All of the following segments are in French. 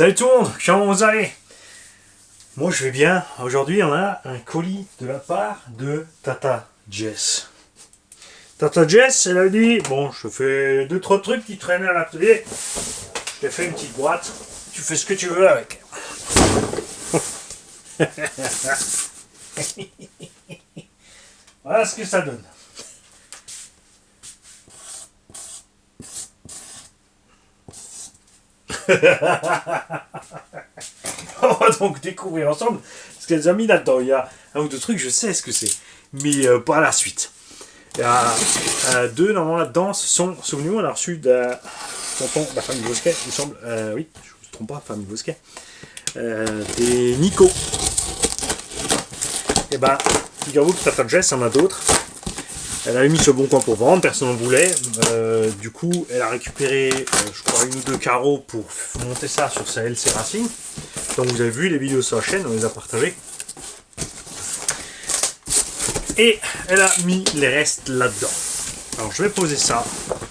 Salut tout le monde, comment vous allez? Moi je vais bien. Aujourd'hui on a un colis de la part de Tata Jess. Tata Jess, elle a dit, bon je fais 2-3 trucs qui traînent à l'atelier. Je t'ai fait une petite boîte, tu fais ce que tu veux avec. Voilà ce que ça donne. On va donc découvrir ensemble ce qu'elles ont mis là-dedans. Il y a un ou deux trucs, je sais ce que c'est, mais pas à la suite. Il y a deux normalement là-dedans. Ce sont, souvenez-vous, on a reçu de tonton de la famille Bosquet, il me semble. Oui, je ne me trompe pas, famille Bosquet. Des Nico. Et ben, figurez-vous que Tata Jess en a d'autres. Elle avait mis sur bon coin pour vendre, personne n'en voulait. Du coup, elle a récupéré, je crois, une ou deux carreaux pour monter ça sur sa LC Racing. Donc vous avez vu les vidéos sur la chaîne, on les a partagées. Et elle a mis les restes là-dedans. Alors je vais poser ça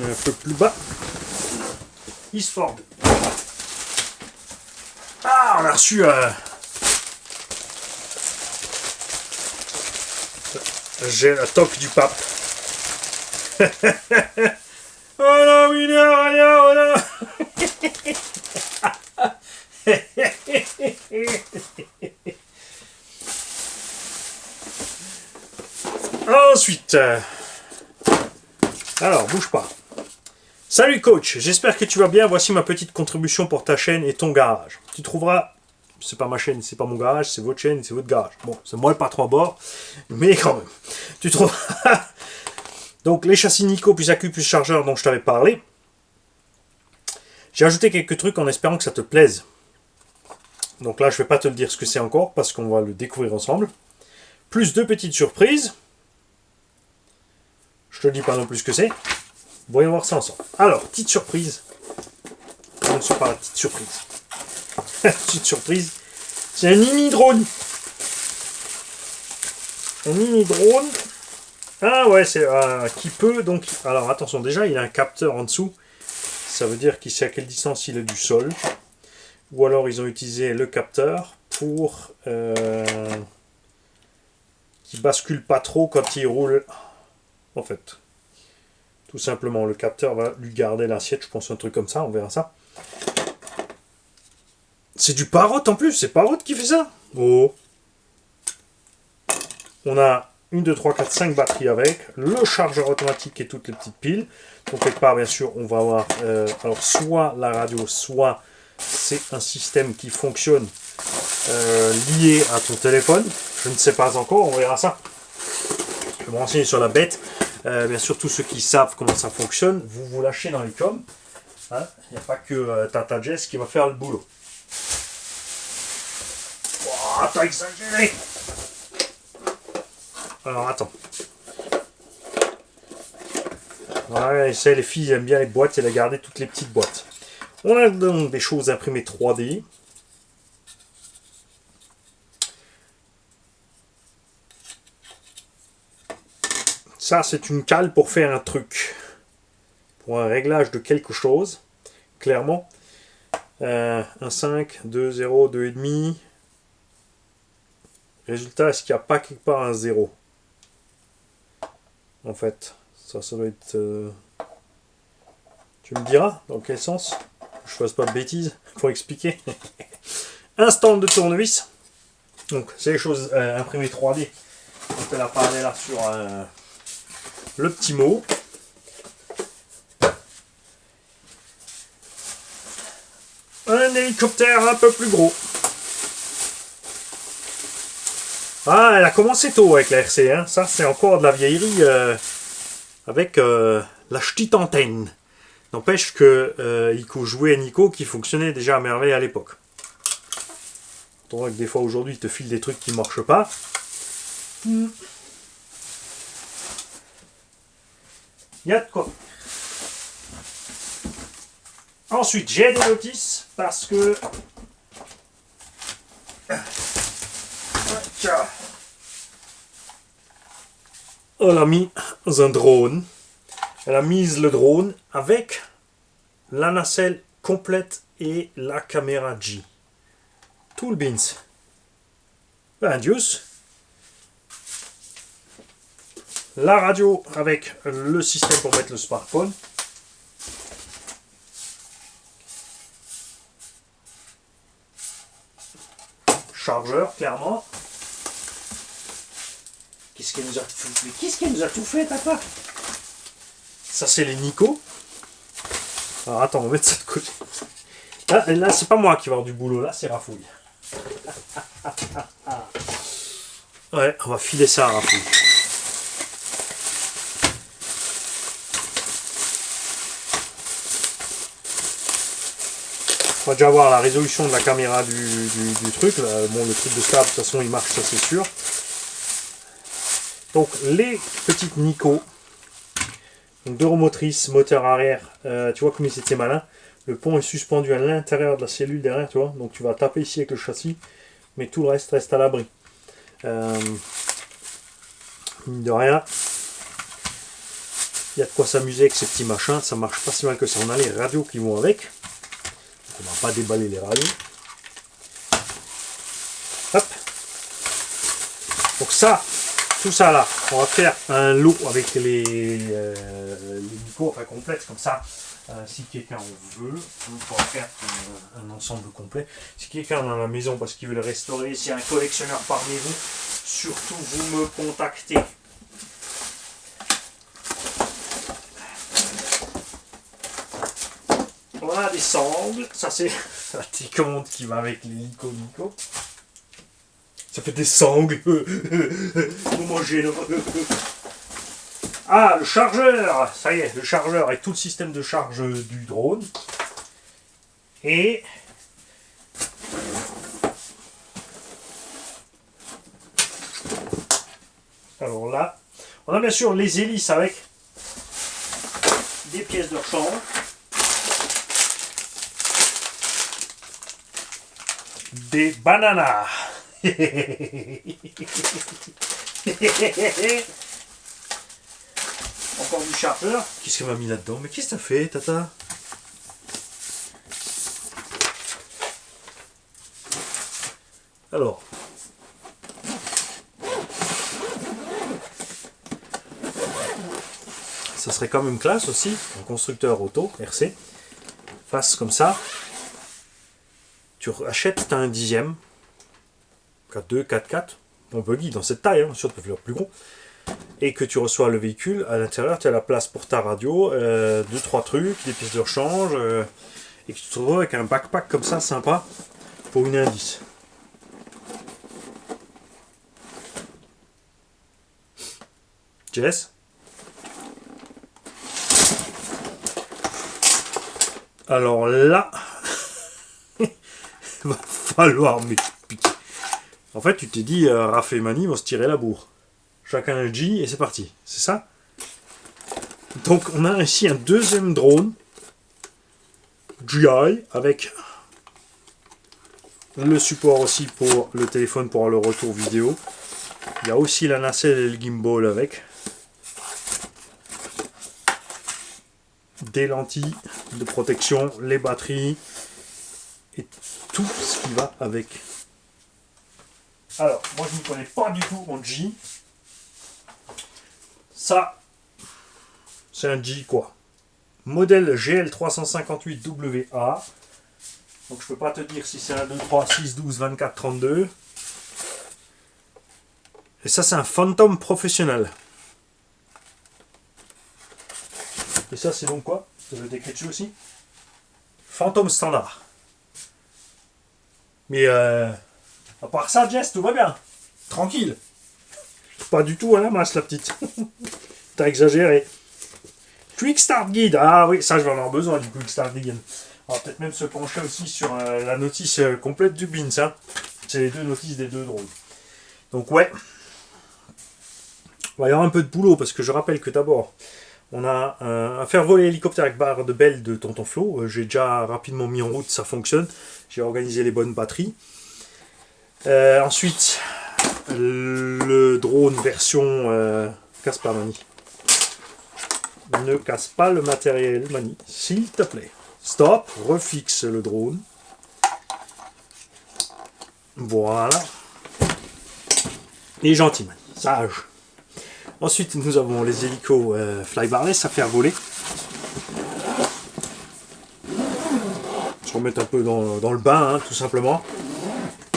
un peu plus bas. Histoire de... Ah, on a reçu... J'ai la toque du pape. Oh là, oui, là, là. Ensuite, alors bouge pas. Salut coach, j'espère que tu vas bien. Voici ma petite contribution pour ta chaîne et ton garage. Tu trouveras, c'est pas ma chaîne, c'est pas mon garage, c'est votre chaîne, c'est votre garage. Bon, c'est moi le patron à bord, mais quand même. Tu trouveras donc les châssis Nico plus accu plus chargeur dont je t'avais parlé. J'ai ajouté quelques trucs en espérant que ça te plaise. Donc là, je ne vais pas te le dire ce que c'est encore parce qu'on va le découvrir ensemble. Plus deux petites surprises. Je te dis pas non plus ce que c'est. Voyons voir ça ensemble. Alors, petite surprise. Commençons par la petite surprise. Petite surprise. C'est un mini drone. Un mini drone. Ah ouais, c'est qui peut donc. Alors attention, déjà il a un capteur en dessous. Ça veut dire qu'il sait à quelle distance il est du sol. Ou alors ils ont utilisé le capteur pour qu'il bascule pas trop quand il roule. En fait, tout simplement, le capteur va lui garder l'assiette. Je pense un truc comme ça, on verra ça. C'est du Parrot en plus, c'est Parrot qui fait ça. Oh. On a 1, 2, 3, 4, 5 batteries avec, le chargeur automatique et toutes les petites piles. Donc quelque part, bien sûr, on va avoir alors soit la radio, soit c'est un système qui fonctionne lié à ton téléphone. Je ne sais pas encore, on verra ça. Je vais me renseigner sur la bête. Bien sûr, tous ceux qui savent comment ça fonctionne, vous vous lâchez dans les coms. Hein, il n'y a pas que Tata Jess qui va faire le boulot. Oh, t'as exagéré! Alors attends. Ouais, les filles aiment bien les boîtes, elle a gardé toutes les petites boîtes. On a donc des choses imprimées 3D. Ça, c'est une cale pour faire un truc. Pour un réglage de quelque chose. Clairement. 1,5, 2,0, 2,5. Résultat, est-ce qu'il n'y a pas quelque part un 0? En fait, ça doit être... Tu me diras dans quel sens? Je fasse pas de bêtises pour expliquer. Un stand de tournevis. Donc, c'est les choses imprimées 3D. On peut la parler là sur le petit mot. Un hélicoptère un peu plus gros. Ah, elle a commencé tôt avec la RC. Hein. Ça, c'est encore de la vieillerie avec la petite antenne. N'empêche que Ico jouait Nico qui fonctionnait déjà à merveille à l'époque. On voit que des fois aujourd'hui, il te file des trucs qui ne marchent pas. Il y a de quoi. Ensuite, j'ai des notices parce que... Elle a mis un drone. Elle a mis le drone avec la nacelle complète et la caméra G. Tout le beans. Ben, Dios. La radio avec le système pour mettre le smartphone. Chargeur, clairement. Qu'est-ce qu'elle nous a tout fait? Qu'est-ce qu'elle nous a tout fait, papa? Ça, c'est les Nico. Alors, attends, on va mettre ça de côté. Là c'est pas moi qui vais avoir du boulot, là, c'est Rafouille. Ouais, on va filer ça à Rafouille. On va déjà voir la résolution de la caméra du truc. Là. Bon, le truc de stable, de toute façon, il marche, ça c'est sûr. Donc, les petites Nico. Donc, 2 roues motrices, moteur arrière. Tu vois comme c'était malin. Le pont est suspendu à l'intérieur de la cellule derrière, tu vois. Donc, tu vas taper ici avec le châssis. Mais tout le reste reste à l'abri. Mine de rien. Il y a de quoi s'amuser avec ces petits machins. Ça marche pas si mal que ça. On a les radios qui vont avec. On va pas déballer les radios. Hop. Donc ça, tout ça là, on va faire un lot avec les Nico, enfin complètes comme ça. Si quelqu'un en veut, on va faire un ensemble complet. Si quelqu'un en a à la maison parce qu'il veut le restaurer, s'il y a un collectionneur parmi vous, surtout vous me contactez. On a des sangles, ça c'est la télécommande qui va avec les Nico. Ça fait des sangles. Vous mangez le... Ah, le chargeur. Ça y est, le chargeur et tout le système de charge du drone. Et... alors là, on a bien sûr les hélices avec des pièces de rechange. Des bananas. Encore du chargeur. Qu'est-ce qu'elle m'a mis là-dedans? Mais qu'est-ce que t'as fait, Tata? Alors. Ça serait quand même classe aussi, un constructeur auto, RC, fasse comme ça. Tu achètes, t'as un 10e, 4.2, 4.4, bon buggy dans cette taille, hein, bien sûr tu peux faire plus gros, et que tu reçois le véhicule, à l'intérieur tu as la place pour ta radio, 2-3 trucs, des pièces de rechange, et que tu te retrouves avec un backpack comme ça, sympa, pour une indice. Jess? Alors là... va falloir m'expliquer. En fait, tu t'es dit, Raph et Mani vont se tirer la bourre. Chacun un G et c'est parti. C'est ça? Donc, on a ici un deuxième drone GI avec le support aussi pour le téléphone pour le retour vidéo. Il y a aussi la nacelle et le gimbal avec. Des lentilles de protection, les batteries et tout ce qui va avec. Alors, moi je ne connais pas du tout en G. Ça, c'est un G quoi. Modèle GL358WA. Donc je peux pas te dire si c'est un 2, 3, 6, 12, 24, 32. Et ça c'est un Phantom professionnel. Et ça c'est donc quoi? Ça veut décrire dessus aussi? Phantom standard. Mais à part ça, Jess, tout va bien. Tranquille. Pas du tout à la masse, la petite. T'as exagéré. Quick Start Guide. Ah oui, ça, je vais en avoir besoin du Quick Start Guide. On va peut-être même se pencher aussi sur la notice complète du BINS. Hein. C'est les deux notices des deux drones. Donc, ouais. Il va y avoir un peu de boulot parce que je rappelle que d'abord, on a à faire voler l'hélicoptère avec barre de belle de Tonton Flo. J'ai déjà rapidement mis en route, ça fonctionne. J'ai organisé les bonnes batteries. Ensuite, le drone version casse pas Mani. Ne casse pas le matériel Mani, s'il te plaît. Stop, refixe le drone. Voilà. Et gentil, sage. Ensuite, nous avons les hélicos flybarless à faire voler. Se remettre un peu dans le bain, hein, tout simplement.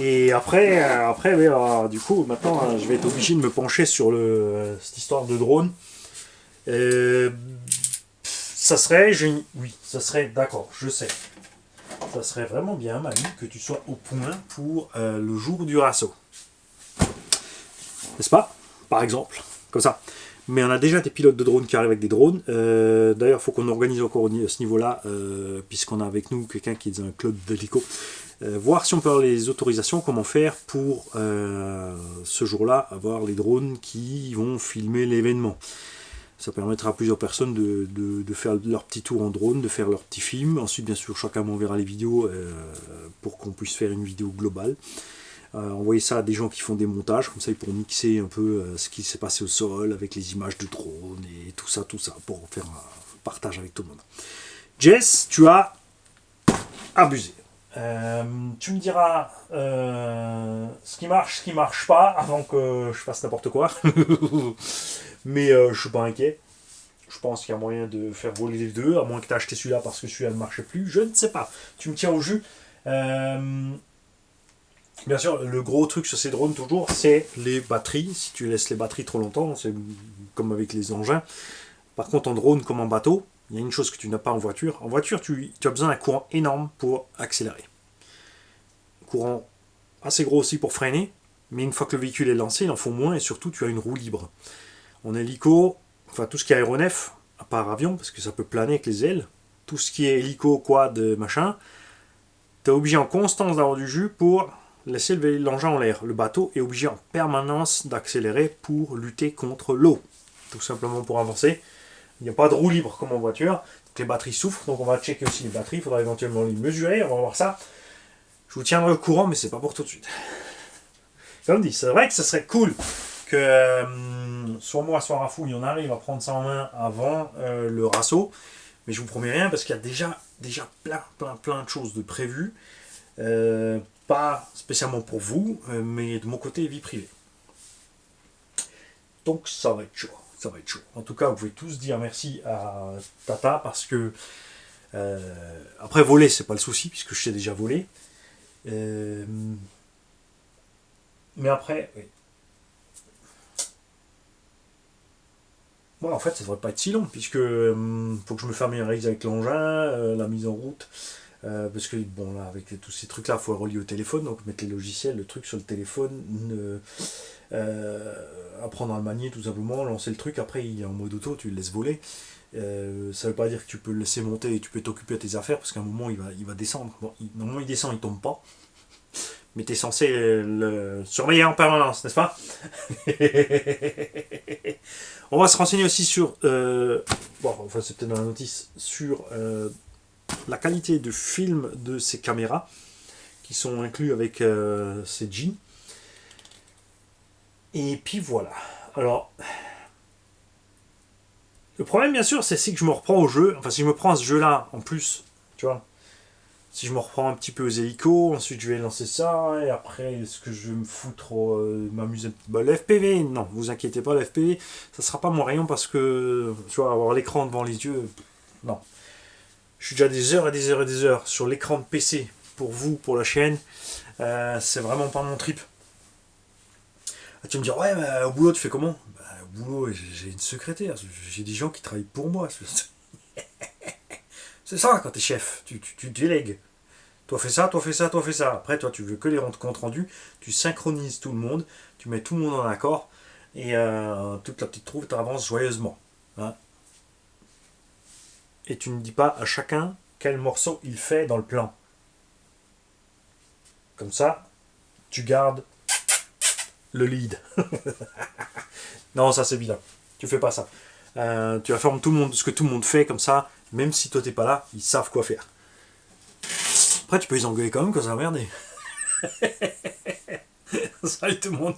Et après du coup, maintenant, je vais être obligé de me pencher sur cette histoire de drone. Ça serait, oui, ça serait, d'accord, je sais. Ça serait vraiment bien, Manu, que tu sois au point pour le jour du Rasso. N'est-ce pas? Par exemple, comme ça. Mais on a déjà des pilotes de drones qui arrivent avec des drones. D'ailleurs, il faut qu'on organise encore à ce niveau-là, puisqu'on a avec nous quelqu'un qui est dans un club d'hélico. Voir si on peut avoir les autorisations, comment faire pour ce jour-là avoir les drones qui vont filmer l'événement. Ça permettra à plusieurs personnes de faire leur petit tour en drone, de faire leur petit film. Ensuite, bien sûr, chacun m'enverra les vidéos pour qu'on puisse faire une vidéo globale. Envoyer ça à des gens qui font des montages, comme ça ils pourront mixer un peu ce qui s'est passé au sol avec les images de drone et tout ça, pour faire un partage avec tout le monde. Jess, tu as abusé. Tu me diras ce qui marche pas avant que je fasse n'importe quoi. Mais je suis pas inquiet. Je pense qu'il y a moyen de faire voler les deux, à moins que tu aies acheté celui-là parce que celui-là ne marchait plus. Je ne sais pas. Tu me tiens au jus. Bien sûr, le gros truc sur ces drones, toujours, c'est les batteries. Si tu laisses les batteries trop longtemps, c'est comme avec les engins. Par contre, en drone comme en bateau, il y a une chose que tu n'as pas en voiture. En voiture, tu as besoin d'un courant énorme pour accélérer. Courant assez gros aussi pour freiner, mais une fois que le véhicule est lancé, il en faut moins et surtout, tu as une roue libre. En hélico, enfin tout ce qui est aéronef, à part avion, parce que ça peut planer avec les ailes, tout ce qui est hélico, quad, machin, tu es obligé en constance d'avoir du jus pour laisser l'engin en l'air. Le bateau est obligé en permanence d'accélérer pour lutter contre l'eau. Tout simplement pour avancer. Il n'y a pas de roue libre comme en voiture. Donc les batteries souffrent, donc on va checker aussi les batteries. Il faudra éventuellement les mesurer, on va voir ça. Je vous tiendrai au courant, mais c'est pas pour tout de suite. Comme dit, c'est vrai que ce serait cool que soit moi, soit Rafouille, on arrive à prendre ça en main avant le Rasso. Mais je vous promets rien parce qu'il y a déjà plein de choses de prévues. Pas spécialement pour vous, mais de mon côté, vie privée. Donc ça va être chaud. Ça va être chaud. En tout cas, vous pouvez tous dire merci à Tata parce que après voler, c'est pas le souci puisque je sais déjà voler. Mais après, oui. Bon, en fait, ça devrait pas être si long puisque faut que je me familiarise avec l'engin, la mise en route. Parce que bon là avec tous ces trucs là il faut relier au téléphone, donc mettre les logiciels, le truc sur le téléphone, apprendre à le manier tout simplement, lancer le truc, après il est en mode auto, tu le laisses voler. Ça veut pas dire que tu peux le laisser monter et tu peux t'occuper de tes affaires parce qu'à un moment il va descendre. Bon, normalement il descend, il tombe pas. Mais tu es censé le surveiller en permanence, n'est-ce pas? On va se renseigner aussi sur bon, enfin c'est peut-être dans la notice sur la qualité de film de ces caméras qui sont inclus avec ces jeans. Et puis voilà. Alors, le problème bien sûr, c'est que je me reprends au jeu. Enfin, si je me prends à ce jeu-là en plus, tu vois. Si je me reprends un petit peu aux hélicos, ensuite je vais lancer ça, et après, est-ce que je vais me foutre, m'amuser? Bah, le FPV, non, vous inquiétez pas, le FPV, ça sera pas mon rayon parce que, tu vois, avoir l'écran devant les yeux, non. Je suis déjà des heures et des heures et des heures sur l'écran de PC pour vous, pour la chaîne. C'est vraiment pas mon trip. Ah, tu me dis, ouais, mais au boulot, tu fais comment? Bah, au boulot, j'ai une secrétaire. J'ai des gens qui travaillent pour moi. C'est ça quand t'es chef. Tu délègues. Toi fais ça, toi fais ça, toi fais ça. Après, toi, tu veux que les comptes rendus. Tu synchronises tout le monde. Tu mets tout le monde en accord. Et toute la petite troupe, tu avances joyeusement. Hein, et tu ne dis pas à chacun quel morceau il fait dans le plan. Comme ça, tu gardes le lead. Non, ça c'est bien. Tu fais pas ça. Tu informes tout le monde de ce que tout le monde fait, comme ça, même si toi t'es pas là, ils savent quoi faire. Après, tu peux les engueuler quand même quand ça va merder. Salut tout le monde.